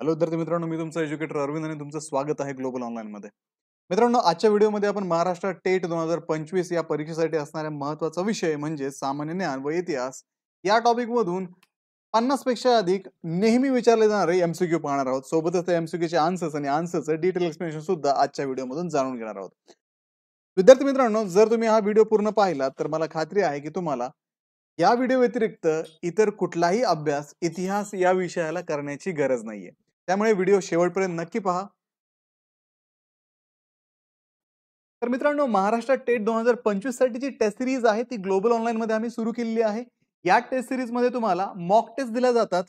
Hello विद्यार्थी मित्रांनो, मी तुमचा एज्युकेटर अरविंद आणि तुमचं स्वागत आहे ग्लोबल ऑनलाईन मध्ये. मित्रांनो, आजच्या व्हिडिओमध्ये आपण महाराष्ट्र टेट 2025 या परीक्षेसाठी असणाऱ्या महत्त्वाचा विषय म्हणजे सामान्य ज्ञान व इतिहास या टॉपिक मधून 50 पेक्षा अधिक नेहमी विचारले जाणारे एमसीक्यू पाहणार आहोत. सोबतच त्या एमसीक्यू चे आन्सर्स आणि आन्सरचं डिटेल एक्सप्लेनेशन सुद्धा आजच्या व्हिडिओमधून जाणून घेणार आहोत. विद्यार्थी मित्रांनो, जर तुम्ही हा व्हिडिओ पूर्ण पाहिला तर मला खात्री आहे की तुम्हाला या व्हिडिओ व्यतिरिक्त इतर कुठलाही अभ्यास इतिहास या विषयाला करण्याची गरज नाहीये. त्यामुळे व्हिडिओ शेवटपर्यंत नक्की पहा. तर मित्रांनो, महाराष्ट्र टेट 2025 साठीची टेस्ट सिरीज आहे ती ग्लोबल ऑनलाईन मध्ये आम्ही सुरू केलेली आहे. या टेस्ट सिरीज मध्ये तुम्हाला मॉक टेस्ट दिल्या जातात.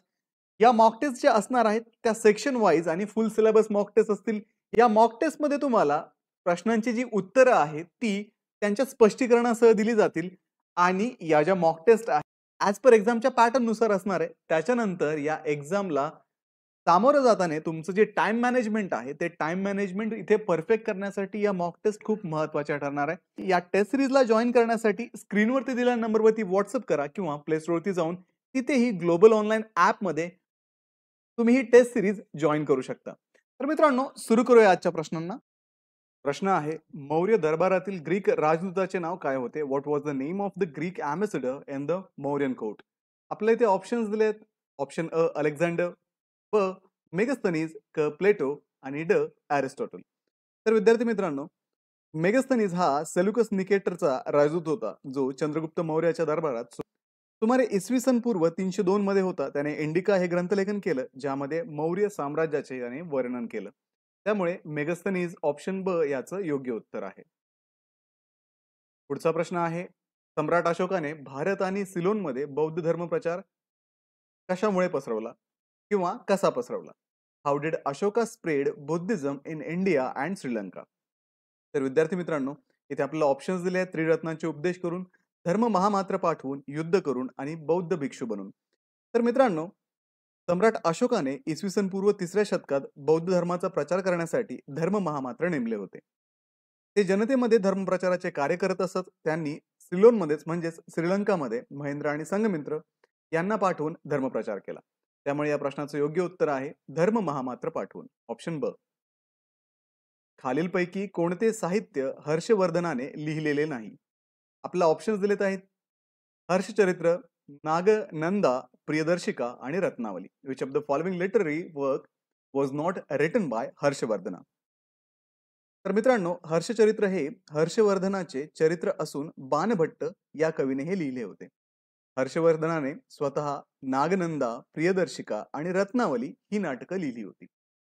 या मॉक टेस्ट ज्या असणार आहेत त्या सेक्शन वाईज आणि फुल सिलेबस मॉक टेस्ट असतील. या मॉक टेस्ट मध्ये तुम्हाला प्रश्नांची जी उत्तरं आहेत ती त्यांच्या स्पष्टीकरणासह दिली जातील आणि या ज्या मॉक टेस्ट आहेत ॲज पर एक्झामच्या पॅटर्न नुसार असणार आहे. त्याच्यानंतर या एक्झामला सामोरं जाताना तुमचं जे टाइम मॅनेजमेंट आहे ते टाइम मॅनेजमेंट इथे परफेक्ट करण्यासाठी या मॉक टेस्ट खूप महत्त्वाच्या ठरणार आहे. या टेस्ट सिरीजला जॉइन करण्यासाठी स्क्रीनवरती दिलेल्या नंबरवरती व्हॉट्सअप करा किंवा प्ले स्टोअरवरती जाऊन तिथेही ग्लोबल ऑनलाईन ॲपमध्ये तुम्ही ही टेस्ट सिरीज जॉइन करू शकता. तर मित्रांनो, सुरू करूया आजच्या प्रश्नांना. प्रश्न आहे, मौर्य दरबारातील ग्रीक राजदूताचे नाव काय होते? What was the name of the Greek ambassador in the Mauryan court? आपल्या इथे ऑप्शन्स दिलेत. ऑप्शन अ अलेक्झांडर, ब मेगस्थनीज, क प्लेटो आणि ड अरिस्टॉटल. तर विद्यार्थी मित्रांनो, मेगस्थनीज हा सेल्युकस निकेटरचा राजदूत होता जो चंद्रगुप्त मौर्याच्या दरबारात सुमारे इसवी सन पूर्व 302 मध्ये होता. त्याने इंडिका हे ग्रंथलेखन केलं ज्यामध्ये मौर्य साम्राज्याचे याने वर्णन केलं. त्यामुळे मेगस्थनीज ऑप्शन ब याचं योग्य उत्तर आहे. पुढचा प्रश्न आहे, सम्राट अशोकाने भारत आणि सिलोनमध्ये बौद्ध धर्म प्रचार कशामुळे पसरवला किंवा कसा पसरवला? How did Ashoka spread Buddhism in India and Sri Lanka? तर विद्यार्थी मित्रांनो, इथे आपल्याला ऑप्शन्स दिले आहेत. त्रिरत्नांचे उपदेश करून, धर्म महामात्र पाठवून, युद्ध करून आणि बौद्ध भिक्षू बनून. तर मित्रांनो, सम्राट अशोकाने इसवी सन पूर्व 3ऱ्या शतकात बौद्ध धर्माचा प्रचार करण्यासाठी धर्म महामात्र नेमले होते. ते जनतेमध्ये धर्मप्रचाराचे कार्य करत असत. त्यांनी सिलोनमध्येच म्हणजेच श्रीलंकामध्ये महेंद्र आणि संघमित्र यांना पाठवून धर्मप्रचार केला. त्यामुळे या प्रश्नाचं योग्य उत्तर आहे धर्म महामात्र पाठवून, ऑप्शन ब. खालीलपैकी कोणते साहित्य हर्षवर्धनाने लिहिलेले नाही? आपला ऑप्शन्स दिलेत आहेत. हर्षचरित्र, नागनंदा, प्रियदर्शिका आणि Ratnavali. Which of the following literary work was not written by Harshavardhana? तर मित्रांनो, हर्षचरित्र हे हर्षवर्धनाचे चरित्र असून बाणभट्ट या कवीने हे लिहिले होते. हर्षवर्धनाने स्वतः नागनंदा, प्रियदर्शिका आणि रत्नावली ही नाटकं लिहिली होती.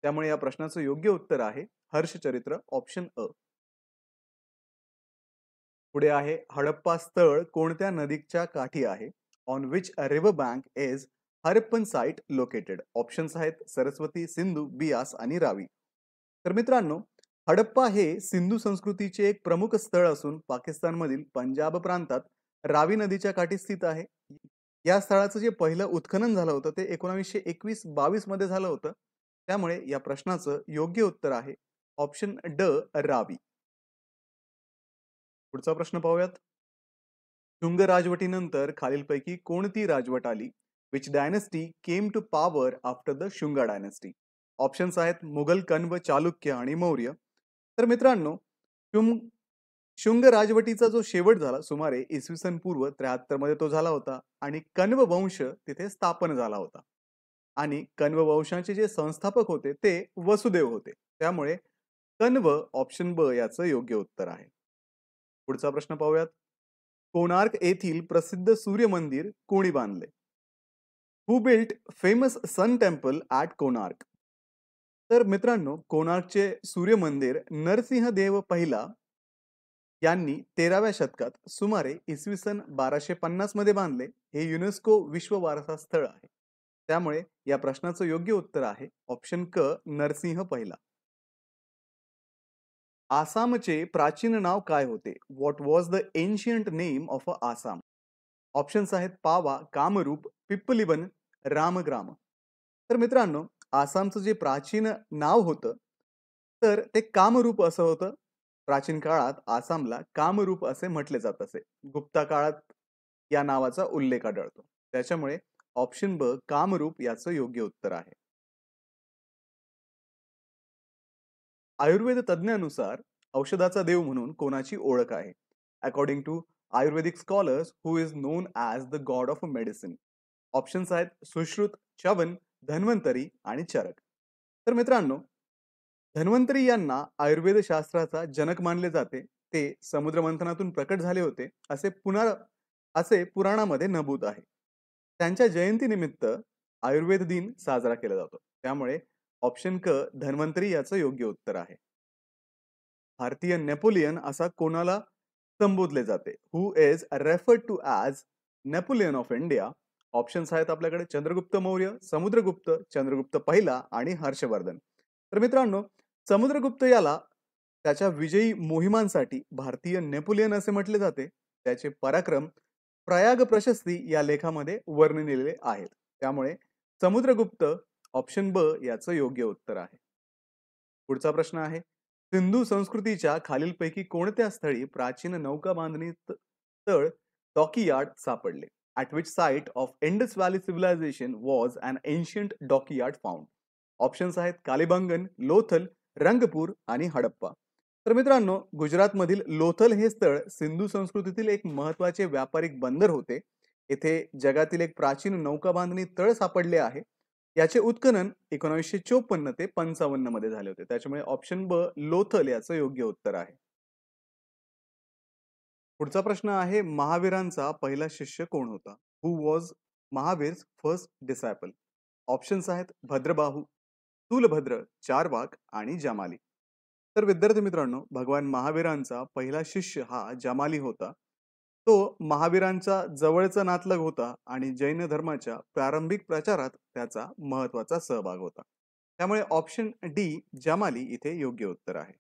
त्यामुळे या प्रश्नाचं योग्य उत्तर आहे हर्षचरित्र, ऑप्शन अ. पुढे आहे, हडप्पा स्थळ कोणत्या नदीच्या काठी आहे? On which river bank is Harappan site located? Options आहेत सरस्वती, सिंधू, बियास आणि रावी. तर मित्रांनो, हडप्पा हे सिंधू संस्कृतीचे एक प्रमुख स्थळ असून पाकिस्तानमधील पंजाब प्रांतात रावी नदीच्या काठी स्थित आहे. या स्थळाचं जे पहिलं उत्खनन झालं होतं ते 1921-22 मध्ये झालं होतं. त्यामुळे या प्रश्नाचं योग्य उत्तर आहे ऑप्शन ड, रावी. पुढचा प्रश्न पाहूयात. शुंग राजवटीनंतर खालीलपैकी कोणती राजवट आली? Which dynasty came to power after the Shunga dynasty? Options आहेत मुघल, कण्व, चालुक्य आणि मौर्य. तर मित्रांनो, शुंग राजवटीचा जो शेवट झाला सुमारे इसवी सन पूर्व 73 मध्ये तो झाला होता आणि कण्व वंश तिथे स्थापन झाला होता. आणि कण्व वंशाचे जे संस्थापक होते ते वसुदेव होते. त्यामुळे कण्व, ऑप्शन ब याचं योग्य उत्तर आहे. पुढचा प्रश्न पाहूयात. कोणार्क येथील प्रसिद्ध सूर्य मंदिर कोणी बांधले? Who built famous sun temple at Konark? तर मित्रांनो, कोणार्कचे सूर्य मंदिर नरसिंह देव पहिला यांनी 13व्या शतकात सुमारे इसवी सन 1250 मध्ये बांधले. हे युनेस्को विश्व वारसा स्थळ आहे. त्यामुळे या प्रश्नाचं योग्य उत्तर आहे ऑप्शन क, नरसिंह पहिला. आसामचे प्राचीन नाव काय होते? What was the ancient name of Assam? Options आहेत पावा, कामरूप, पिप्पलीवन, रामग्राम. तर मित्रांनो, आसामचं जे प्राचीन नाव होतं तर ते कामरूप असं होतं. प्राचीन काळात आसामला कामरूप असे म्हटले जात असे. गुप्ता काळात या नावाचा उल्लेख आढळतो. त्याच्यामुळे ऑप्शन ब, कामरूप याचं योग्य उत्तर आहे. आयुर्वेद तज्ञानुसार औषधाचा देव म्हणून कोणाची ओळख आहे? According to ayurvedic scholars who is known as the god of medicine. Options आहेत सुश्रुत, च्यवन, धन्वंतरी आणि चरक. तर मित्रांनो, धन्वंतरी यांना आयुर्वेद शास्त्राचा जनक मानले जाते. ते समुद्र मंथनातून प्रकट झाले होते असे पुराणामध्ये नमूद आहे. त्यांच्या जयंतीनिमित्त आयुर्वेद दिन साजरा केला जातो. त्यामुळे ऑप्शन क धन्वंतरी याचं योग्य उत्तर आहे. भारतीय नेपोलियन असा कोणाला संबोधले जाते? Who is referred to as Napoleon of India? Options आहेत आपल्याकडे चंद्रगुप्त मौर्य, समुद्रगुप्त, चंद्रगुप्त पहिला आणि हर्षवर्धन. तर मित्रांनो, समुद्रगुप्त याला त्याच्या विजयी मोहिमांसाठी भारतीय नेपोलियन असे म्हटले जाते. त्याचे पराक्रम प्रयाग प्रशस्ती या लेखामध्ये वर्णिलेले आहेत. त्यामुळे समुद्रगुप्त ऑप्शन ब याचं योग्य उत्तर आहे. पुढचा प्रश्न आहे, सिंधू संस्कृतीच्या खालीलपैकी कोणत्या स्थळी प्राचीन नौका बांधणी तळ डॉकयार्ड सापडले? At which site of Indus Valley civilization was an ancient dockyard found? Options आहेत कालिबंगन, लोथल, रंगपूर आणि हडप्पा. तर मित्रांनो, गुजरातमधील लोथल हे स्थळ सिंधू संस्कृतीतील एक महत्त्वाचे व्यापारिक बंदर होते. येथे जगातील एक प्राचीन नौका बांधणी तळ सापडले आहे. याचे उत्खनन 1954 ते 55 मध्ये झाले होते. त्याच्यामुळे ऑप्शन ब लोथल याचं योग्य उत्तर आहे. पुढचा प्रश्न आहे, महावीरांचा पहिला शिष्य कोण होता? Who was महावीर्स first disciple? Options आहेत भद्रबाहू, तुलभद्र, चारवाक आणि जमाली. तर विद्यार्थी मित्रांनो, भगवान महावीरांचा पहिला शिष्य हा जमाली होता. तो महावीरांचा जवळचा नातलग होता आणि जैन धर्माच्या प्रारंभिक प्रचारात त्याचा महत्वाचा सहभाग होता. त्यामुळे ऑप्शन डी जमाली इथे योग्य उत्तर आहे.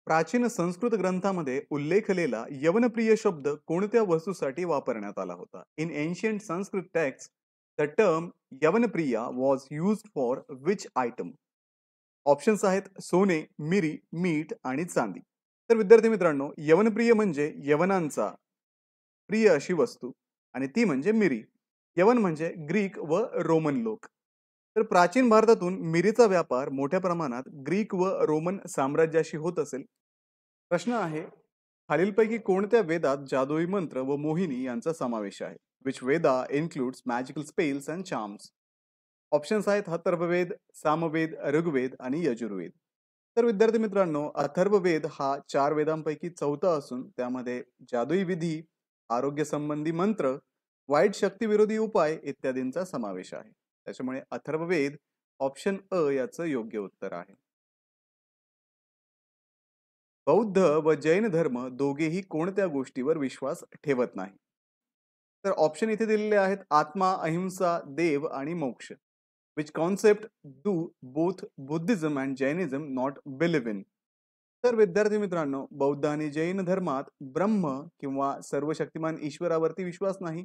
प्राचीन संस्कृत ग्रंथामध्ये उल्लेखलेला यवनप्रिय शब्द कोणत्या वस्तूसाठी वापरण्यात आला होता? In ancient Sanskrit text the term yavanapriya was used for which item? Options आहेत सोने, मिरी, मीठ आणि चांदी. तर विद्यार्थी मित्रांनो, यवनप्रिय म्हणजे यवनांचा प्रिय अशी वस्तू आणि ती म्हणजे मिरी. यवन म्हणजे ग्रीक व रोमन लोक. तर प्राचीन भारतातून मिरीचा व्यापार मोठ्या प्रमाणात ग्रीक व रोमन साम्राज्याशी होत असेल. प्रश्न आहे, खालीलपैकी कोणत्या वेदात जादुई मंत्र व मोहिनी यांचा समावेश आहे? Which Veda includes magical spells and charms? Options आहेत अथर्ववेद, सामवेद, ऋग्वेद आणि यजुर्वेद. तर विद्यार्थी मित्रांनो, अथर्ववेद हा 4 वेदांपैकी चौथा असून त्यामध्ये जादुई विधी, आरोग्य संबंधी मंत्र, वाईट शक्तीविरोधी उपाय इत्यादींचा समावेश आहे. त्याच्यामुळे अथर्ववेद ऑप्शन अ याचं योग्य उत्तर आहे. बौद्ध व जैन धर्म दोघेही कोणत्या गोष्टीवर विश्वास ठेवत नाही? तर ऑप्शन इथे दिलेले आहेत आत्मा, अहिंसा, देव आणि मोक्ष. Which concept do both Buddhism and Jainism not believe in? तर विद्यार्थी मित्रांनो, बौद्ध आणि जैन धर्मात ब्रह्म किंवा सर्वशक्तिमान ईश्वरावरती विश्वास नाही.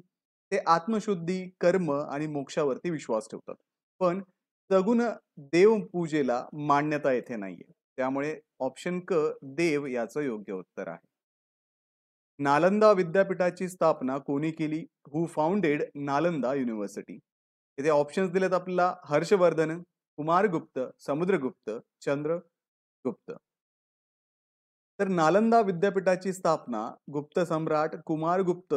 ते आत्मशुद्धी, कर्म आणि मोक्षावरती विश्वास ठेवतात. पण सगुण देव पूजेला मान्यता येथे नाहीये. त्यामुळे ऑप्शन क देव याचं योग्य उत्तर आहे. नालंदा विद्यापीठाची स्थापना कोणी केली? हु फाउंडेड नालंदा युनिव्हर्सिटी? इथे ऑप्शन्स दिलेत आपल्याला हर्षवर्धन, कुमारगुप्त, समुद्रगुप्त, चंद्रगुप्त. तर नालंदा विद्यापीठाची स्थापना गुप्त सम्राट कुमारगुप्त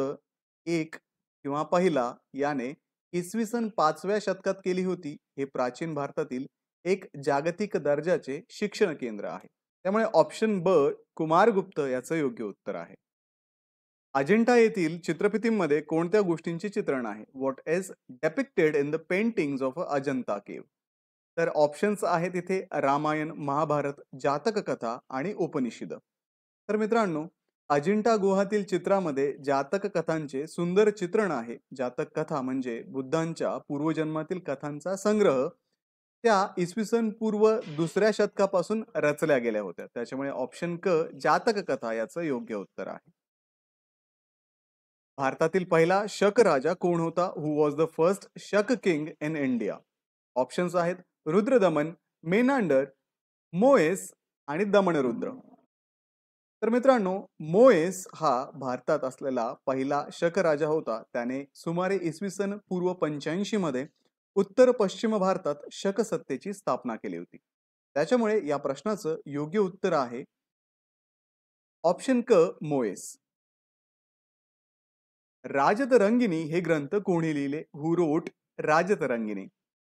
एक किंवा पहिला याने इसवी सन 5व्या शतकात केली होती. हे प्राचीन भारतातील एक जागतिक दर्जाचे शिक्षण केंद्र आहे. त्यामुळे ऑप्शन ब कुमारगुप्त याचं योग्य उत्तर आहे. अजिंठा येथील चित्रफितीमध्ये कोणत्या गोष्टींचे चित्रण आहे? What is डेपिक्टेड in the paintings of Ajanta केव? तर ऑप्शन्स आहेत इथे रामायण, महाभारत, जातक कथा आणि उपनिषद. तर मित्रांनो, अजिंठा गुहातील चित्रामध्ये जातक कथांचे सुंदर चित्रण आहे. जातक कथा म्हणजे बुद्धांच्या पूर्वजन्मातील कथांचा संग्रह. त्या इसवी सन पूर्व 2ऱ्या शतकापासून रचल्या गेल्या होत्या. त्याच्यामुळे ऑप्शन क जातक कथा याचं योग्य उत्तर आहे. भारतातील पहिला शक राजा कोण होता? हु वॉज द फर्स्ट शक किंग इन इंडिया? ऑप्शन्स आहेत रुद्रदमन, मेनांडर, मोएस आणि दमनरुद्र. तर मित्रांनो, मोएस हा भारतात असलेला पहिला शक राजा होता. त्याने सुमारे इसवी सन पूर्व 85 मध्ये उत्तर पश्चिम भारतात शक सत्तेची स्थापना केली होती. त्याच्यामुळे या प्रश्नाचं योग्य उत्तर आहे ऑप्शन क मोएस. राजतरंगिणी हे ग्रंथ कोणी लिहिले? Who wrote Rajatarangini?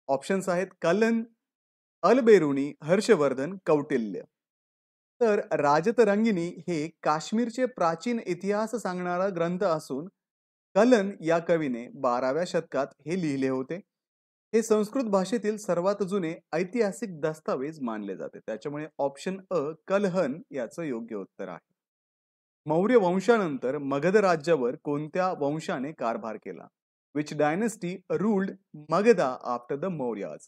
ऑप्शन्स आहेत कलन, अलबेरुनी, हर्षवर्धन, कौटिल्य. तर राजतरंगिणी हे काश्मीरचे प्राचीन इतिहास सांगणारा ग्रंथ असून कलन या कवीने 12व्या शतकात हे लिहिले होते. हे संस्कृत भाषेतील सर्वात जुने ऐतिहासिक दस्तावेज मानले जाते. त्याच्यामुळे ऑप्शन अ कलहन याचं योग्य उत्तर आहे. मौर्य वंशानंतर मगध राज्यावर कोणत्या वंशाने कारभार केला? Which dynasty ruled Magadha after the Mauryas?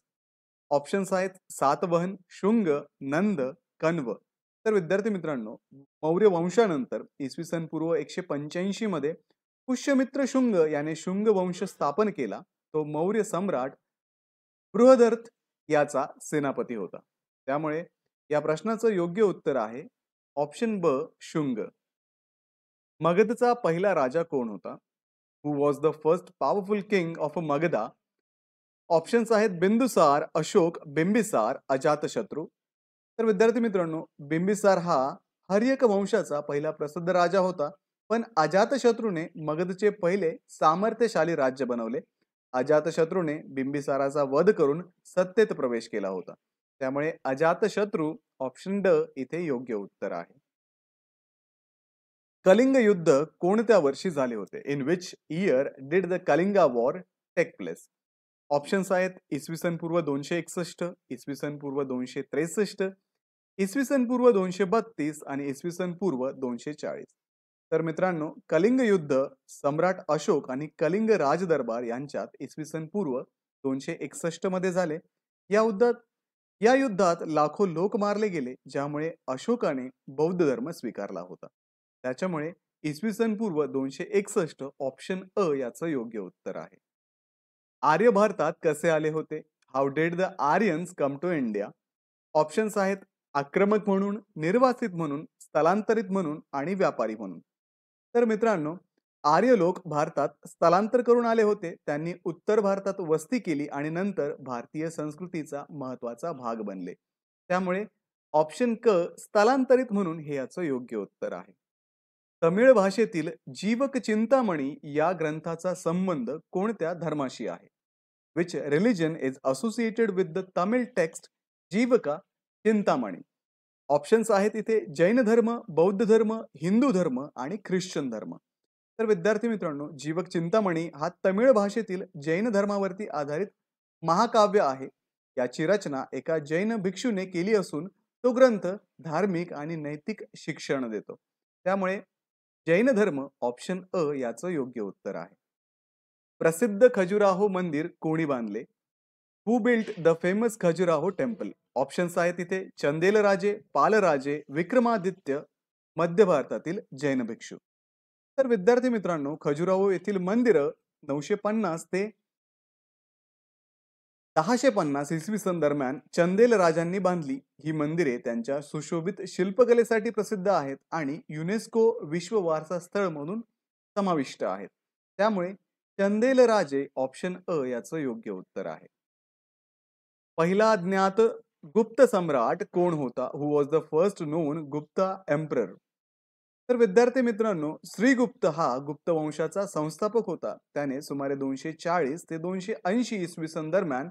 Options आहेत सातवहन, शुंग, नंद, कण्व. तर विद्यार्थी मित्रांनो, मौर्य वंशानंतर इसवी सन पूर्व 185 मध्ये पुष्यमित्र शुंग याने शुंग वंश स्थापन केला. तो मौर्य सम्राट बृहदर्थ याचा सेनापती होता. त्यामुळे या प्रश्नाचं योग्य उत्तर आहे ऑप्शन ब शुंग. मगधचा पहिला राजा कोण होता? Who was the first powerful king of Magadha? Options आहेत बिंदुसार, अशोक, बिंबिसार, अजातशत्रू. तर विद्यार्थी मित्रांनो, बिंबिसार हा हर्यक वंशाचा पहिला प्रसिद्ध राजा होता. पण अजातशत्रूने मगधचे पहिले सामर्थ्यशाली राज्य बनवले. अजातशत्रूने बिंबिसाराचा वध करून सत्तेत प्रवेश केला होता. त्यामुळे अजातशत्रू ऑप्शन ड इथे योग्य उत्तर आहे. कलिंग युद्ध कोणत्या वर्षी झाले होते? In which year did the Kalinga war take place? Options आहेत इसवी सन पूर्व 261, इसवी सन पूर्व 263, इसवी सन पूर्व 232 आणि इसवी सन पूर्व 240. तर मित्रांनो, कलिंग युद्ध सम्राट अशोक आणि कलिंग राजदरबार यांच्यात इसवी सन पूर्व 261 मध्ये झाले. या युद्धात लाखो लोक मारले गेले, ज्यामुळे अशोकाने बौद्ध धर्म स्वीकारला होता. त्याच्यामुळे इसवी सन पूर्व 261 ऑप्शन अ याचं योग्य उत्तर आहे. आर्य भारतात कसे आले होते? How did the Aryans come to India? Options आहेत आक्रमक म्हणून, निर्वासित म्हणून, स्थलांतरित म्हणून आणि व्यापारी म्हणून. तर मित्रांनो, आर्य लोक भारतात स्थलांतर करून आले होते. त्यांनी उत्तर भारतात वस्ती केली आणि नंतर भारतीय संस्कृतीचा महत्वाचा भाग बनले. त्यामुळे ऑप्शन क स्थलांतरित म्हणून हे याचं योग्य उत्तर आहे. तमिळ भाषेतील जीवक चिंतामणी या ग्रंथाचा संबंध कोणत्या धर्माशी आहे? Which religion is associated with the Tamil text Jivaka Chintamani? Options आहेत इथे जैन धर्म, बौद्ध धर्म, हिंदू धर्म आणि ख्रिश्चन धर्म. तर विद्यार्थी मित्रांनो, जीवक चिंतामणी हा तमिळ भाषेतील जैन धर्मावरती आधारित महाकाव्य आहे. याची रचना एका जैन भिक्षूने केली असून तो ग्रंथ धार्मिक आणि नैतिक शिक्षण देतो. त्यामुळे जैन धर्म ऑप्शन अ याचं योग्य उत्तर आहे. प्रसिद्ध खजुराहो मंदिर कोणी बांधले? Who built the famous Khajuraho temple? Options आहेत इथे चंदेल राजे, पालराजे, विक्रमादित्य, मध्य भारतातील जैन भिक्षू. तर विद्यार्थी मित्रांनो, खजुराहो येथील मंदिर 950 ते 1050 इसवी सन दरम्यान चंदेल राजांनी बांधली. ही मंदिरे त्यांच्या सुशोभित शिल्पकलेसाठी प्रसिद्ध आहेत आणि युनेस्को विश्व वारसा स्थळ म्हणून समाविष्ट आहेत. त्यामुळे चंदेल राजे ऑप्शन अ याचं योग्य उत्तर आहे. पहिला ज्ञात गुप्त सम्राट कोण होता? Who was the first known Gupta emperor? तर विद्यार्थी मित्रांनो, श्रीगुप्त हा गुप्त वंशाचा संस्थापक होता. त्याने सुमारे 240 ते 280 इसवी सन दरम्यान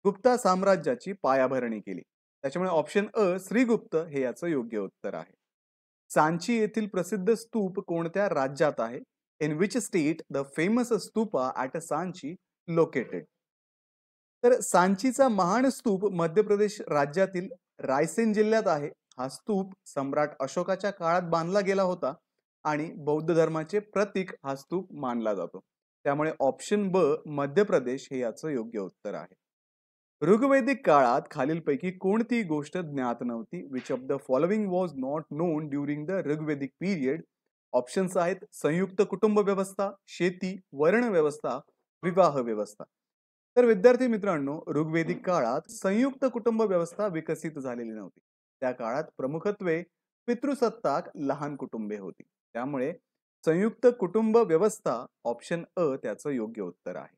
गुप्ता साम्राज्याची पायाभरणी केली. त्याच्यामुळे ऑप्शन अ श्रीगुप्त हे याचं योग्य उत्तर आहे. सांची येथील प्रसिद्ध स्तूप कोणत्या राज्यात आहे? In which state the famous stupa at Sanchi located? तर सांचीचा महान स्तूप मध्य प्रदेश राज्यातील रायसेन जिल्ह्यात आहे. हा स्तूप सम्राट अशोकाच्या काळात बांधला गेला होता आणि बौद्ध धर्माचे प्रतीक हा स्तूप मानला जातो. त्यामुळे ऑप्शन ब मध्य प्रदेश हे याचं योग्य उत्तर आहे. ऋग्वेदिक काळात खालीलपैकी कोणती गोष्ट ज्ञात नव्हती? Which of the following was not non during the Rigvedic period? Options आहेत संयुक्त कुटुंब व्यवस्था, शेती, वर्ण व्यवस्था, विवाह व्यवस्था. तर विद्यार्थी मित्रांनो, ऋग्वेदिक काळात संयुक्त कुटुंब व्यवस्था विकसित झालेली नव्हती. त्या काळात प्रमुखत्वे पितृसत्ताक लहान कुटुंबे होती. त्यामुळे संयुक्त कुटुंब व्यवस्था ऑप्शन अ त्याचं योग्य उत्तर आहे.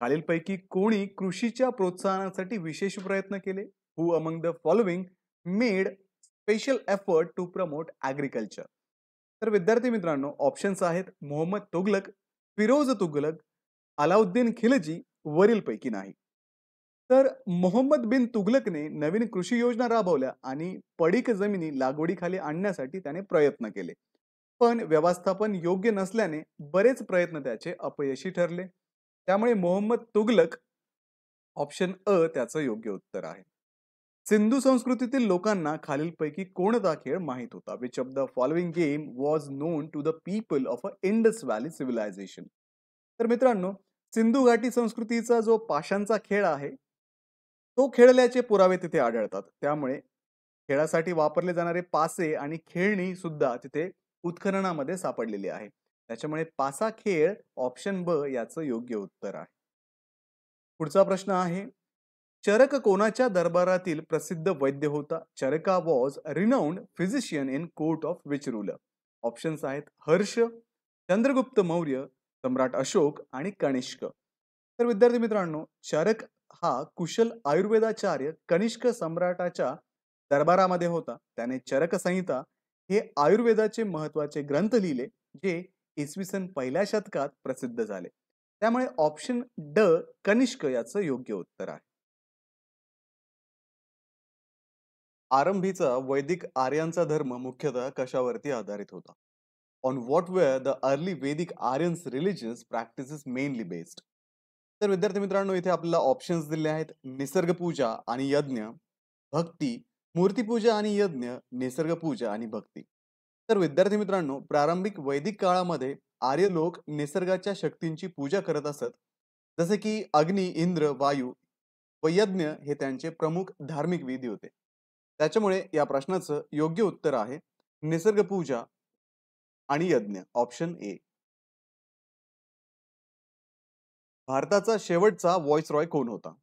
खालीलपैकी कोणी कृषीच्या प्रोत्साहनासाठी विशेष प्रयत्न केले? Who among the following made special effort to promote agriculture? तर विद्यार्थी मित्रांनो, ऑप्शन्स आहेत मोहम्मद तुघलक, फिरोज तुघलक, अलाउद्दीन खिलजी, वरीलपैकी नाही. तर मोहम्मद बिन तुघलकने नवीन कृषी योजना राबवल्या आणि पडीक जमिनी लागवडीखाली आणण्यासाठी त्याने प्रयत्न केले. पण व्यवस्थापन योग्य नसल्याने बरेच प्रयत्न त्याचे अपयशी ठरले. त्यामुळे मोहम्मद तुघलक ऑप्शन अ त्याचं योग्य उत्तर आहे. सिंधू संस्कृतीतील लोकांना खालीलपैकी कोणता खेळ माहित होता? Which of the following game was known to the people of a Indus valley civilisation? तर मित्रांनो, सिंधू घाटी संस्कृतीचा जो पाषाणचा खेळ आहे, तो खेळल्याचे पुरावे तिथे आढळतात. त्यामुळे खेळासाठी वापरले जाणारे पासे आणि खेळणी सुद्धा तिथे उत्खननामध्ये सापडलेली आहे. त्याच्यामुळे पासा खेळ ऑप्शन ब याचं योग्य उत्तर आहे. पुढचा प्रश्न आहे, चरक कोणाच्या दरबारातील प्रसिद्ध वैद्य होता? Charaka was renowned physician in court of which ruler? Options आहेत हर्ष, चंद्रगुप्त मौर्य, सम्राट अशोक आणि कनिष्क. तर विद्यार्थी मित्रांनो, चरक हा कुशल आयुर्वेदाचार्य कनिष्क सम्राटाच्या दरबारामध्ये होता. त्याने चरक संहिता हे आयुर्वेदाचे महत्वाचे ग्रंथ लिहिले, जे इसवी सन 1ल्या शतकात प्रसिद्ध झाले. त्यामुळे ऑप्शन ड कनिष्क याचं योग्य उत्तर आहे. आरंभीचा वैदिक आर्यांचा धर्म मुख्यतः कशावरती आधारित होता? On what were the early Vedic Aryans religious practices mainly based? तर विद्यार्थी मित्रांनो, इथे आपल्याला ऑप्शन्स दिले आहेत निसर्गपूजा आणि यज्ञ, भक्ती, मूर्तिपूजा आणि यज्ञ, निसर्गपूजा आणि भक्ती. तर विद्यार्थी मित्रांनो, प्रारंभिक वैदिक काळामध्ये आर्य लोक निसर्गाच्या शक्तींची पूजा करत असत. जसे की अग्नी, इंद्र, वायू व यज्ञ हे त्यांचे प्रमुख धार्मिक विधी होते. त्याच्यामुळे या प्रश्नाचं योग्य उत्तर आहे निसर्गपूजा आणि यज्ञ, ऑप्शन ए. भारताचा शेवटचा व्हॉइसरॉय कोण होता?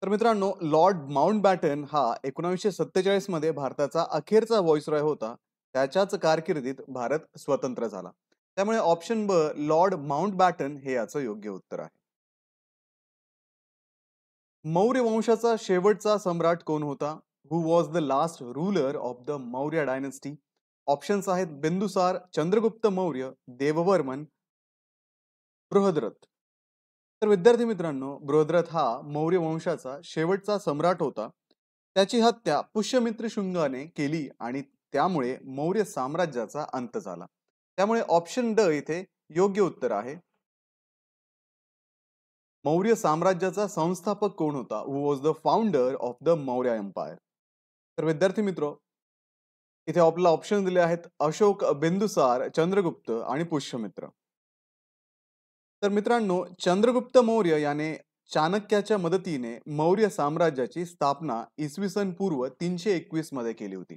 तर मित्रांनो, लॉर्ड माउंटबॅटन हा 1947 मध्ये भारताचा अखेरचा व्हॉइसरॉय होता. त्याच्याच कारकिर्दीत भारत स्वतंत्र झाला. त्यामुळे ऑप्शन ब लॉर्ड माउंटबॅटन हे याचं योग्य उत्तर आहे. मौर्य वंशाचा शेवटचा सम्राट कोण होता? Who was the last ruler of the Maurya dynasty? Options आहेत बिंदुसार, चंद्रगुप्त मौर्य, देववर्मन, बृहद्रथ. तर विद्यार्थी मित्रांनो, बृहद्रथ हा मौर्य वंशाचा शेवटचा सम्राट होता. त्याची हत्या पुष्यमित्र शुंगाने केली आणि त्यामुळे मौर्य साम्राज्याचा अंत झाला. त्यामुळे ऑप्शन ड इथे योग्य उत्तर आहे. मौर्य साम्राज्याचा संस्थापक कोण होता? Who was the founder of the Maurya empire? तर विद्यार्थी मित्र, इथे आपल्याला ऑप्शन दिले आहेत अशोक, बिंदुसार, चंद्रगुप्त आणि पुष्यमित्र. तर मित्रांनो, चंद्रगुप्त मौर्य याने चाणक्याच्या मदतीने मौर्य साम्राज्याची स्थापना इसवी सन पूर्व 321 मध्ये केली होती.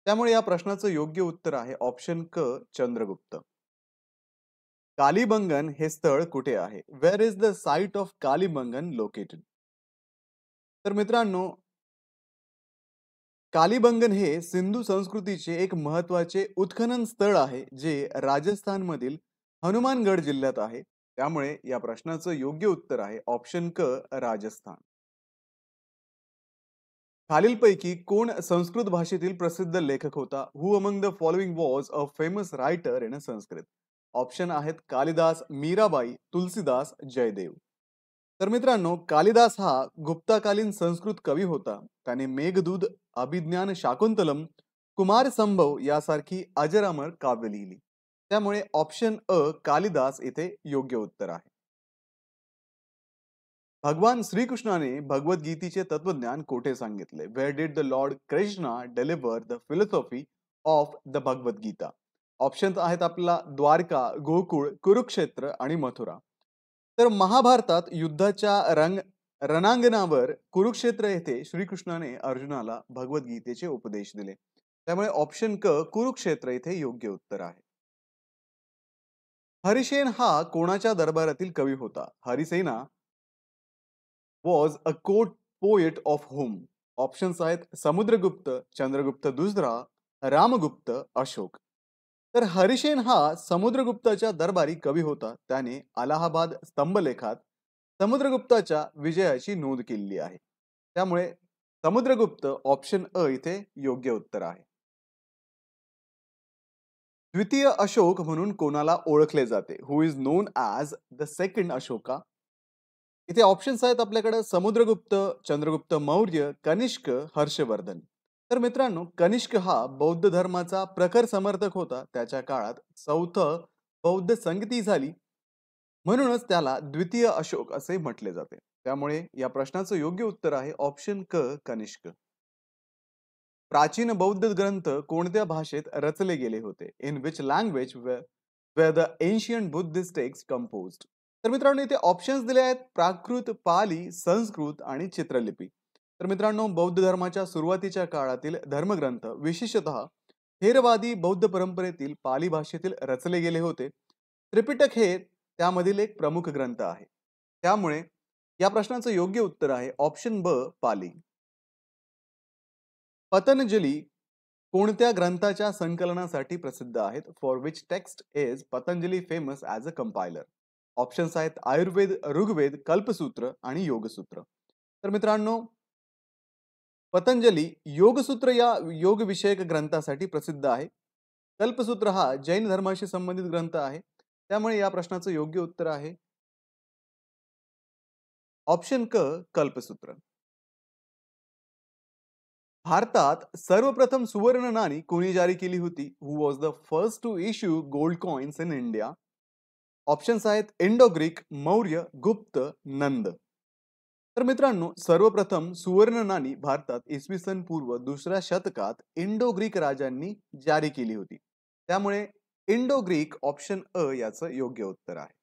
त्यामुळे या प्रश्नाचं योग्य उत्तर आहे ऑप्शन क चंद्रगुप्त. कालीबंगन हे स्थळ कुठे आहे? Where is the site of Kalibangan located? तर मित्रांनो, कालीबंगन हे सिंधू संस्कृतीचे एक महत्वाचे उत्खनन स्थळ आहे, जे राजस्थान मधील हनुमानगड जिल्ह्यात आहे. त्यामुळे या प्रश्नाचं योग्य उत्तर आहे ऑप्शन क राजस्थान. खालीलपैकी कोण संस्कृत भाषेतील प्रसिद्ध लेखक होता? Who among the following was a famous writer in Sanskrit? Option आहेत कालिदास, मीराबाई, तुलसीदास, जयदेव. तर मित्रांनो, कालिदास हा गुप्ताकालीन संस्कृत कवी होता. त्याने मेघदूत, अभिज्ञान शाकुंतलम, कुमार संभव यासारखी अजरामर काव्य लिहिली. त्यामुळे ऑप्शन अ कालिदास इथे योग्य उत्तर आहे. भगवान श्रीकृष्णाने भगवद्गीतेचे तत्वज्ञान कोठे सांगितले? Where did the Lord Krishna deliver the philosophy of the Bhagavad Gita? Option आहेत आपला द्वारका, गोकुळ, कुरुक्षेत्र आणि मथुरा. तर महाभारतात युद्धाच्या रणांगणावर कुरुक्षेत्र येथे श्रीकृष्णाने अर्जुनाला भगवद्गीतेचे उपदेश दिले. त्यामुळे ऑप्शन क कुरुक्षेत्र येथे योग्य उत्तर आहे. हरिसेन हा कोणाच्या दरबारातील कवी होता? Harisena was a court poet of whom? Options आहेत समुद्रगुप्त, चंद्रगुप्त दुसरा, रामगुप्त, अशोक. तर हरिसेन हा समुद्रगुप्ताच्या दरबारी कवी होता. त्याने अलाहाबाद स्तंभलेखात समुद्रगुप्ताच्या विजयाची नोंद केलेली आहे. त्यामुळे समुद्रगुप्त ऑप्शन अ इथे योग्य उत्तर आहे. द्वितीय अशोक म्हणून कोणाला ओळखले जाते? Who is known as the second Ashoka? इथे ऑप्शन्स आहेत आपल्याकडे समुद्रगुप्त, चंद्रगुप्त मौर्य, कनिष्क, हर्षवर्धन. तर मित्रांनो, कनिष्क हा बौद्ध धर्माचा प्रखर समर्थक होता. त्याच्या काळात चौथं बौद्ध संगती झाली, म्हणूनच त्याला द्वितीय अशोक असे म्हटले जाते. त्यामुळे या प्रश्नाचं योग्य उत्तर आहे ऑप्शन क, कनिष्क. प्राचीन बौद्ध ग्रंथ कोणत्या भाषेत रचले गेले होते? In which language were the ancient Buddhist text composed? तर मित्रांनो, इथे ऑप्शन्स दिले आहेत प्राकृत, पाली, संस्कृत आणि चित्रलिपी. तर मित्रांनो, बौद्ध धर्माच्या सुरुवातीच्या काळातील धर्मग्रंथ विशेषतः थेरवादी बौद्ध परंपरेतील पाली भाषेतील रचले गेले होते. त्रिपिटक हे त्यामधील एक प्रमुख ग्रंथ आहे. त्यामुळे या प्रश्नाचं योग्य उत्तर आहे ऑप्शन ब, पाली. पतंजली कोणत्या ग्रंथाच्या संकलनासाठी प्रसिद्ध आहेत? For which text is Patanjali famous as a compiler? Options आहेत आयुर्वेद, ऋग्वेद, कल्पसूत्र आणि योगसूत्र. तर मित्रांनो, पतंजली योगसूत्र या योग विषयक ग्रंथासाठी प्रसिद्ध आहे. कल्पसूत्र हा जैन धर्माशी संबंधित ग्रंथ आहे. त्यामुळे या प्रश्नाचं योग्य उत्तर आहे ऑप्शन क, कल्पसूत्र. भारतात सर्वप्रथम सुवर्ण नाणी कोणी जारी केली होती? Who was the first to issue gold coins in India? Options आहेत इंडो ग्रीक, मौर्य, गुप्त, नंद. तर मित्रांनो, सर्वप्रथम सुवर्ण नाणी भारतात इसवी सन पूर्व दुसऱ्या शतकात इंडो ग्रीक राजांनी जारी केली होती. त्यामुळे इंडो ग्रीक ऑप्शन अ याचं योग्य उत्तर आहे.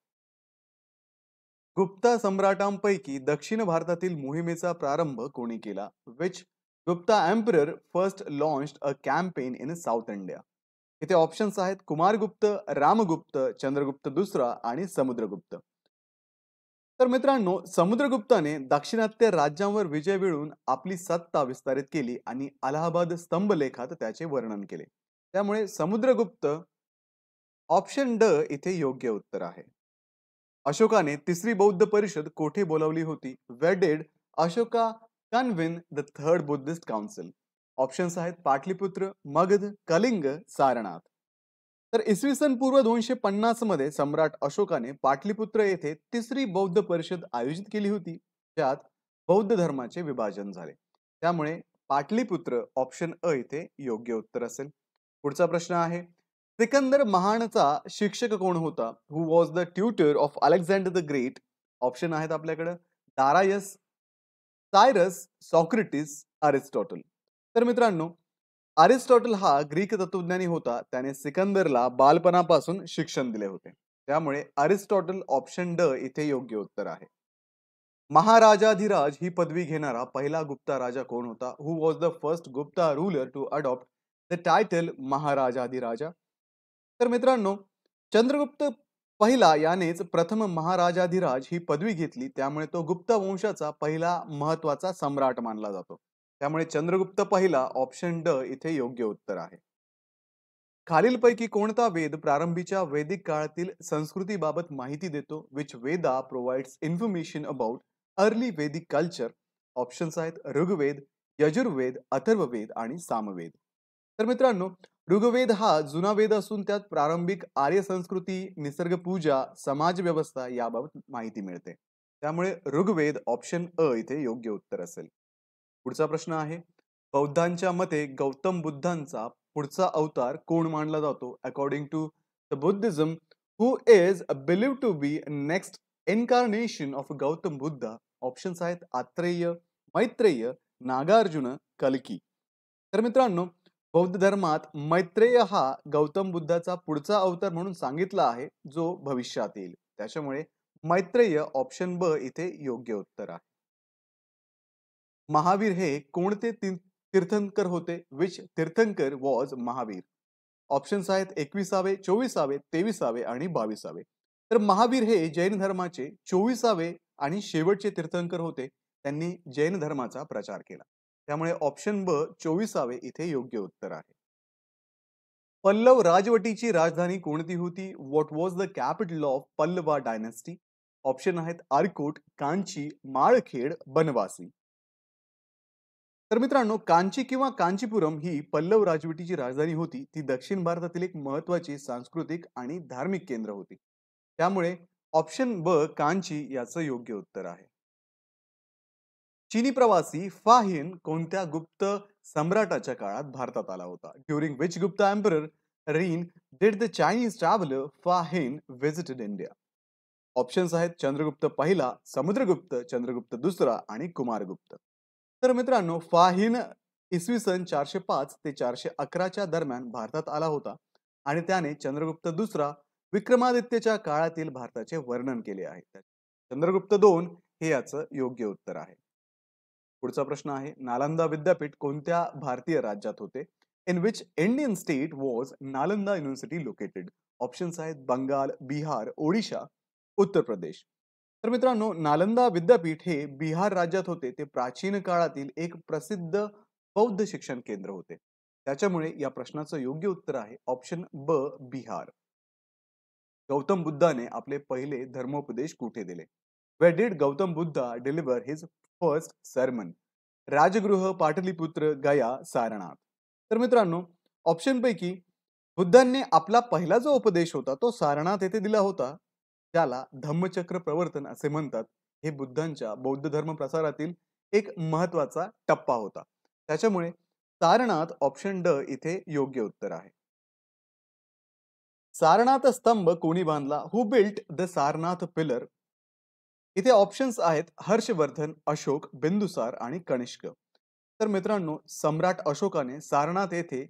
गुप्ता सम्राटांपैकी दक्षिण भारतातील मोहिमेचा प्रारंभ कोणी केला? Which Gupta emperor first launched a campaign in south India? इथे ऑप्शन्स आहेत कुमारगुप्त, रामगुप्त, चंद्रगुप्त दुसरा आणि समुद्रगुप्त. तर मित्रांनो, समुद्रगुप्ताने दाक्षिणात्य राज्यांवर विजय मिळवून आपली सत्ता विस्तारित केली आणि अलाहाबाद स्तंभलेखात त्याचे वर्णन केले. त्यामुळे समुद्रगुप्त ऑप्शन ड इथे योग्य उत्तर आहे. अशोकाने तिसरी बौद्ध परिषद कोठे बोलावली होती? Where did Ashoka convene the third Buddhist council? Options आहेत पाटलीपुत्र, मगध, कलिंग, सारनाथ. तर इसवी सन पूर्व 250 मध्ये सम्राट अशोकाने पाटलीपुत्र येथे तिसरी बौद्ध परिषद आयोजित केली होती, ज्यात बौद्ध धर्माचे विभाजन झाले. त्यामुळे पाटलीपुत्र ऑप्शन अ इथे योग्य उत्तर असेल. पुढचा प्रश्न आहे सिकंदर महानचा शिक्षक कोण होता? Who was the tutor of Alexander the Great? Option आहेत आपल्याकडे दारायस, सायरस, सॉक्रेटिस, अरिस्टॉटल. तर मित्रांनो, अरिस्टॉटल हा ग्रीक तत्वज्ञानी होता. त्याने सिकंदरला बालपणापासून शिक्षण दिले होते. त्यामुळे अरिस्टॉटल ऑप्शन ड इथे योग्य उत्तर आहे. महाराजाधिराज ही पदवी घेणारा पहिला गुप्ता राजा कोण होता? Who was the first Gupta ruler to adopt the title Maharajadhiraja? तर मित्रांनो, चंद्रगुप्त पहिला यानेच प्रथम महाराजाधिराज ही पदवी घेतली. त्यामुळे तो गुप्त वंशाचा पहिला महत्वाचा सम्राट मानला जातो. त्यामुळे चंद्रगुप्त पहिला ऑप्शन ड इथे योग्य उत्तर आहे. खालीलपैकी कोणता वेद प्रारंभीच्या वैदिक काळातील संस्कृतीबाबत माहिती देतो? Which Veda provides information about early वैदिक कल्चर? ऑप्शन्स आहेत ऋग्वेद, यजुर्वेद, अथर्ववेद आणि सामवेद. तर मित्रांनो, ऋग्वेद हा जुना वेद असून त्यात प्रारंभिक आर्य संस्कृती, निसर्ग पूजा, समाज व्यवस्था याबाबत माहिती मिळते. त्यामुळे ऋग्वेद ऑप्शन अ इथे योग्य उत्तर असेल. पुढचा प्रश्न आहे बौद्धांच्या मते गौतम बुद्धांचा पुढचा अवतार कोण मानला जातो? According to the Buddhism, who is believed to be next incarnation of Gautama Buddha? Options आहेत आत्रेय, मैत्रेय, नागार्जुन, कल्की. तर मित्रांनो, बौद्ध धर्मात मैत्रेय हा गौतम बुद्धाचा पुढचा अवतार म्हणून सांगितला आहे, जो भविष्यात येईल. त्याच्यामुळे मैत्रेय ऑप्शन ब इथे योग्य उत्तर आहे. महावीर हे कोणते तीर्थंकर होते? विच तीर्थंकर वॉज महावीर? ऑप्शन्स आहेत 21वे, 24वे, 23वे आणि 22वे. तर महावीर हे जैन धर्माचे 24वे आणि शेवटचे तीर्थंकर होते. त्यांनी जैन धर्माचा प्रचार केला. त्यामुळे ऑप्शन ब 24वे इथे योग्य उत्तर आहे. पल्लव राजवटीची राजधानी कोणती होती? What was the capital of Pallava dynasty? Option आहेत आरकोट, कांची, माळखेड, बनवासी. तर मित्रांनो, कांची किंवा कांचीपुरम ही पल्लव राजवटीची राजधानी होती. ती दक्षिण भारतातील एक महत्त्वाची सांस्कृतिक आणि धार्मिक केंद्र होती. त्यामुळे ऑप्शन ब कांची याचं योग्य उत्तर आहे. चीनी प्रवासी फाहिन कोणत्या गुप्त सम्राटाच्या काळात भारतात आला होता? ड्युरिंग विच गुप्त एम्परर रीन did the Chinese traveller फाहिन visited India? Options आहेत चंद्रगुप्त पहिला, समुद्रगुप्त, चंद्रगुप्त दुसरा आणि कुमारगुप्त. तर मित्रांनो, फाहिन इसवी सन 405 ते 411 दरम्यान भारतात आला होता आणि त्याने चंद्रगुप्त दुसरा विक्रमादित्यच्या काळातील भारताचे वर्णन केले आहे. चंद्रगुप्त 2 हे याचं योग्य उत्तर आहे. पुढचा प्रश्न आहे, नालंदा विद्यापीठ कोणत्या भारतीय राज्यात होते? In which Indian state was Nalanda university located? Options आहेत बंगाल, बिहार, ओडिशा, उत्तर प्रदेश. तर मित्रांनो, नालंदा विद्यापीठ हे बिहार राज्यात होते. ते प्राचीन काळातील एक प्रसिद्ध बौद्ध शिक्षण केंद्र होते. त्याच्यामुळे या प्रश्नाचं योग्य उत्तर आहे ऑप्शन ब बिहार. गौतम बुद्धाने आपले पहिले धर्मोपदेश कुठे दिले? Where did Gautama Buddha deliver his first sermon? Rajagriha, Pataliputra, Gaya, Sarnath. तर मित्रांनो, ऑप्शन पैकी बुद्धांनी आपला पहिला जो उपदेश होता तो सारनाथ येथे दिला होता, त्याला धम्मचक्र प्रवर्तन असे म्हणतात. हे बुद्धांच्या बौद्ध धर्म प्रसारातील एक महत्वाचा टप्पा होता. त्याच्यामुळे सारनाथ ऑप्शन ड इथे योग्य उत्तर आहे. सारनाथ स्तंभ कोणी बांधला? हु बिल्ट द सारनाथ पिलर? इथे ऑप्शन्स आहेत हर्षवर्धन, अशोक, बिंदुसार आणि कनिष्क. तर मित्रांनो, सम्राट अशोकाने सारनाथ येथे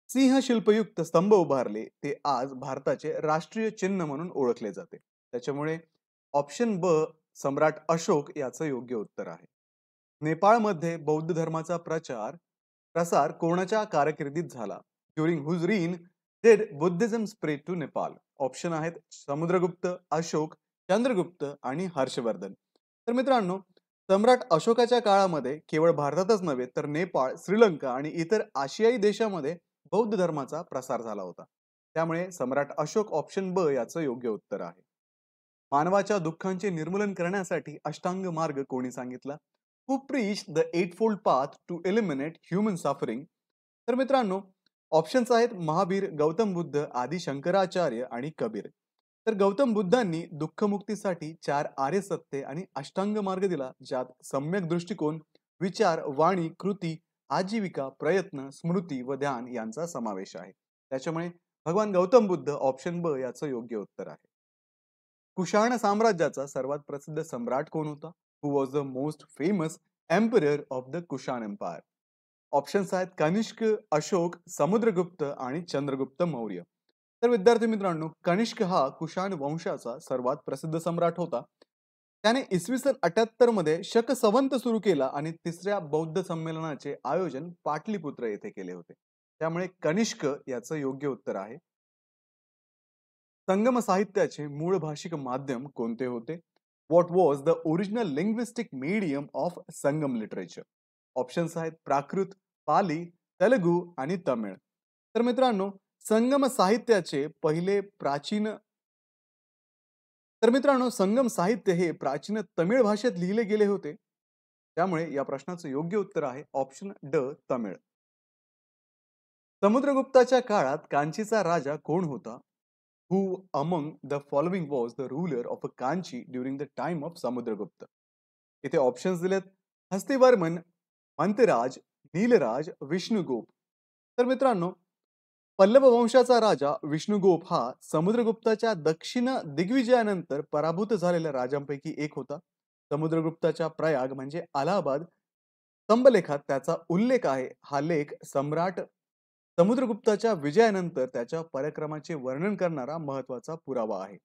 सिंह शिल्पयुक्त स्तंभ उभारले. ते आज भारताचे राष्ट्रीय चिन्ह म्हणून ओळखले जाते. त्याच्यामुळे ऑप्शन ब सम्राट अशोक याचं योग्य उत्तर आहे. नेपाळमध्ये बौद्ध धर्माचा प्रसार कोणाच्या कारकिर्दीत झाला? During whose reign did Buddhism spread to Nepal? Option आहेत समुद्रगुप्त, अशोक, चंद्रगुप्त आणि हर्षवर्धन. तर मित्रांनो, सम्राट अशोकाच्या काळामध्ये केवळ भारतातच नव्हे तर नेपाळ, श्रीलंका आणि इतर आशियाई देशामध्ये बौद्ध धर्माचा प्रसार झाला होता. त्यामुळे सम्राट अशोक ऑप्शन ब याचं योग्य उत्तर आहे. मानवाच्या दुःखांचे निर्मूलन करण्यासाठी अष्टांग मार्ग कोणी सांगितला? Who preach the eightfold path to eliminate human suffering? तर मित्रांनो, ऑप्शन्स आहेत महावीर, गौतम बुद्ध, आदि शंकराचार्य आणि कबीर. तर गौतम बुद्धांनी दुःखमुक्तीसाठी 4 आर्य सत्य आणि अष्टांग मार्ग दिला, ज्यात सम्यक दृष्टिकोन, विचार, वाणी, कृती, आजीविका, प्रयत्न, स्मृती व ध्यान यांचा समावेश आहे. त्याच्यामुळे भगवान गौतम बुद्ध ऑप्शन ब याचं योग्य उत्तर आहे. कुशाण साम्राज्याचा सर्वात प्रसिद्ध सम्राट कोण होता? Who was the most famous emperor of the Kushan empire? Options आहेत कनिष्क, अशोक, समुद्रगुप्त आणि चंद्रगुप्त मौर्य. तर विद्यार्थी मित्रांनो, कनिष्क हा कुशाण वंशाचा सर्वात प्रसिद्ध सम्राट होता. त्याने इसवी सन 78 मध्ये शक संवत सुरू केला आणि तिसऱ्या बौद्ध संमेलनाचे आयोजन पाटलीपुत्र येथे केले होते. त्यामुळे कनिष्क याचं योग्य उत्तर आहे. संगम साहित्याचे मूळ भाषिक माध्यम कोणते होते? What was the original linguistic medium of Sangam literature? Options आहेत प्राकृत, पाली, तेलुगू आणि तमिळ. तर मित्रांनो, संगम साहित्याचे पहिले प्राचीन संगम साहित्य हे प्राचीन तमिळ भाषेत लिहिले गेले होते. त्यामुळे या प्रश्नाचं योग्य उत्तर आहे ऑप्शन ड तमिळ. समुद्रगुप्ताच्या काळात कांचीचा राजा कोण होता? Who among the following was the ruler of Kanchi during the time of Samudragupta? इथे ऑप्शन्स दिलेत हस्तिवर्मन, मंतराज, नीलराज, विष्णुगुप्त. तर मित्रांनो, पल्लव वंशाचा राजा विष्णुगुप्त हा समुद्रगुप्ताच्या दक्षिण दिग्विजयानंतर पराभूत झालेल्या राजांपैकी एक होता. समुद्रगुप्ताच्या प्रयाग म्हणजे अलाहाबाद स्तंभलेखात त्याचा उल्लेख आहे. हा लेख सम्राट समुद्रगुप्ताच्या विजयानंतर त्याच्या पराक्रमाचे वर्णन करणारा महत्वाचा पुरावा आहे.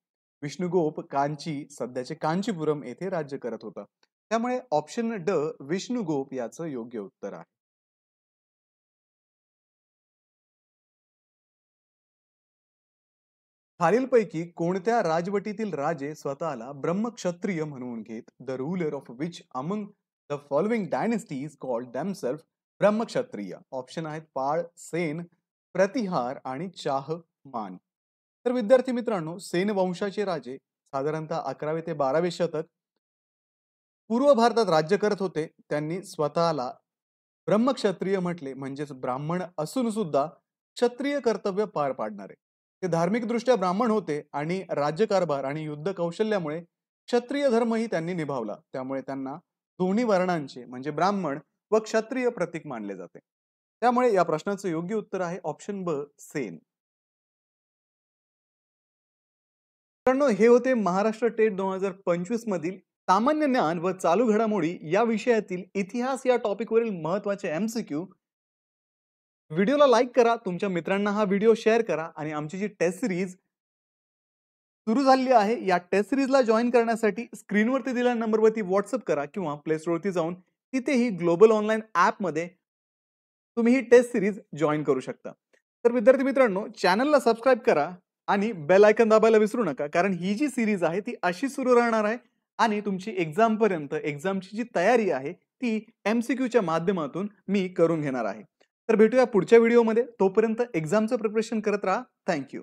विष्णुगुप्त कांची, सध्याचे कांचीपुरम येथे राज्य करत होता. त्यामुळे ऑप्शन ड विष्णुगुप्त याचं योग्य उत्तर आहे. खालीलपैकी कोणत्या राजवटीतील राजे स्वतःला ब्रह्मक्षत्रिय म्हणून घेत? The ruler of which among the following dynasties called themselves Brahmakshatriya? Option आहेत पाळ, सेन, प्रतिहार आणि चाहमान. तर विद्यार्थी मित्रांनो, सेन वंशाचे राजे साधारणतः 11वे ते 12वे शतक पूर्व भारतात राज्य करत होते. त्यांनी स्वतःला ब्रह्मक्षत्रिय म्हटले, म्हणजेच ब्राह्मण असून सुद्धा क्षत्रिय कर्तव्य पार पाडणारे. ते धार्मिकदृष्ट्या ब्राह्मण होते आणि राज्यकारभार आणि युद्ध कौशल्यामुळे क्षत्रिय धर्मही त्यांनी निभावला. त्यामुळे त्यांना दोन्ही वर्णांचे म्हणजे ब्राह्मण व क्षत्रिय प्रतीक मानले जाते. त्यामुळे या प्रश्नाचं योग्य उत्तर आहे ऑप्शन ब, सेन. मित्रांनो, हे होते महाराष्ट्र टेट 2025 मधील सामान्य ज्ञान व चालू घडामोडी या विषयातील इतिहास या टॉपिकवरील महत्त्वाचे एमसीक्यू. व्हिडिओला लाईक करा, तुमच्या मित्रांना हा व्हिडिओ शेअर करा आणि आमची जी टेस्ट सीरीज सुरू झालेली आहे या टेस्ट सीरीजला जॉइन करण्यासाठी स्क्रीनवरती दिलेल्या नंबरवरती व्हॉट्सअप करा किंवा प्ले स्टोअरवरती जाऊन तिथेही ग्लोबल ऑनलाईन ॲपमध्ये तुम्ही ही टेस्ट सीरीज जॉइन करू शकता. तर विद्यार्थी मित्रांनो, चॅनलला सबस्क्राईब करा आणि बेल आयकॉन दाबायला विसरू नका, कारण ही जी सीरीज आहे ती अशी सुरू राहणार आहे आणि तुमची एक्झाम पर्यंत एक्झामची जी तयारी आहे ती एमसीक्यूच्या माध्यमातून मी करून घेणार आहे. तर भेटूया पुढच्या व्हिडिओमध्ये. तोपर्यंत एक्झामचं प्रिपरेशन करत राहा. Thank you.